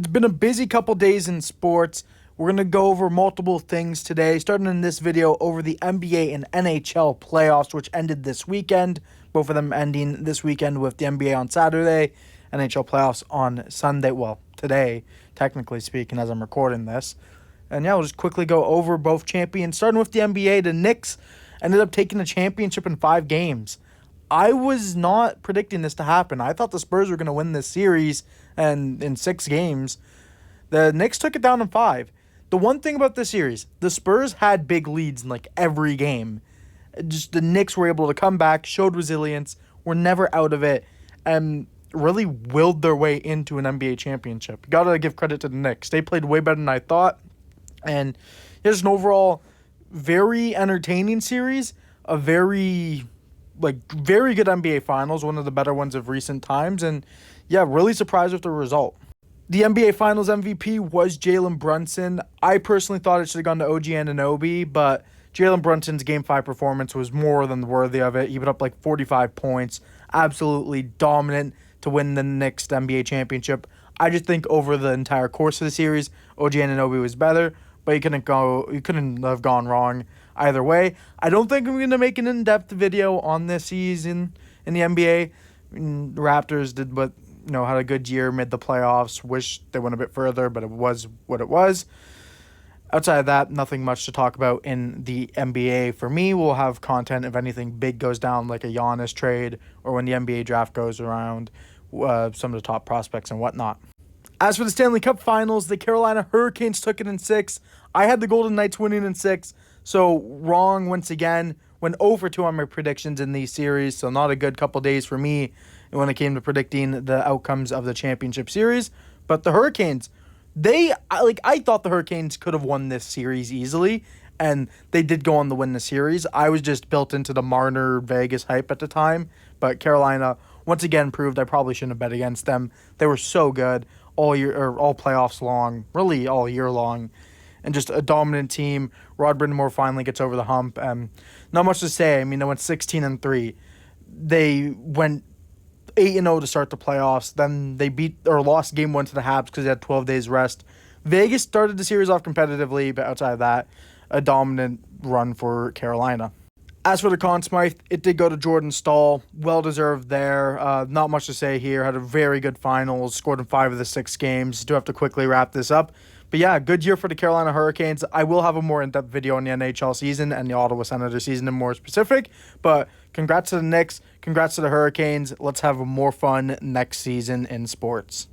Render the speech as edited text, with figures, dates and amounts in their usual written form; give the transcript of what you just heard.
It's been a busy couple days in sports. We're going to go over multiple things today, starting in this video over the NBA and NHL playoffs, which ended this weekend. Both of them ending this weekend with the NBA on Saturday, NHL playoffs on Sunday. Well, today, technically speaking, as I'm recording this. And yeah, we'll just quickly go over both champions. Starting with the NBA, the Knicks ended up taking the championship in 5 games. I was not predicting this to happen. I thought the Spurs were going to win this series, and in 6 games, the Knicks took it down in 5. The one thing about this series, the Spurs had big leads in like every game. Just the Knicks were able to come back, showed resilience, were never out of it, and really willed their way into an NBA championship. Gotta give credit to the Knicks. They played way better than I thought, and here's an overall very entertaining series, a very good NBA Finals, one of the better ones of recent times, and yeah, really surprised with the result. The NBA Finals MVP was Jalen Brunson. I personally thought it should have gone to OG Anunoby, but Jalen Brunson's Game 5 performance was more than worthy of it. He put up like 45 points, absolutely dominant to win the next NBA championship. I just think over the entire course of the series, OG Anunoby was better, but you couldn't have gone wrong either way. I don't think I'm going to make an in-depth video on this season in the NBA. The Raptors did had a good year mid the playoffs. Wish they went a bit further, but it was what it was. Outside of that, nothing much to talk about in the NBA. For me, we'll have content if anything big goes down, like a Giannis trade, or when the NBA draft goes around, some of the top prospects and whatnot. As for the Stanley Cup Finals, the Carolina Hurricanes took it in 6. I had the Golden Knights winning in 6, so wrong once again. Went over 2 on my predictions in these series, so not a good couple days for me when it came to predicting the outcomes of the championship series. But the Hurricanes, I thought the Hurricanes could have won this series easily, and they did go on to win the series. I was just built into the Marner Vegas hype at the time, but Carolina once again proved I probably shouldn't have bet against them. They were so good all year, or all playoffs long, really all year long, and just a dominant team. Rod Brind'Amour finally gets over the hump. Not much to say. I mean, they went 16-3. They went 8-0 to start the playoffs. Then they lost game 1 to the Habs because they had 12 days rest. Vegas started the series off competitively, but outside of that, a dominant run for Carolina. As for the Conn Smythe, it did go to Jordan Staal. Well-deserved there. Not much to say here. Had a very good finals. Scored in 5 of the 6 games. Do have to quickly wrap this up. But yeah, good year for the Carolina Hurricanes. I will have a more in-depth video on the NHL season and the Ottawa Senators season in more specific. But congrats to the Knicks. Congrats to the Hurricanes. Let's have more fun next season in sports.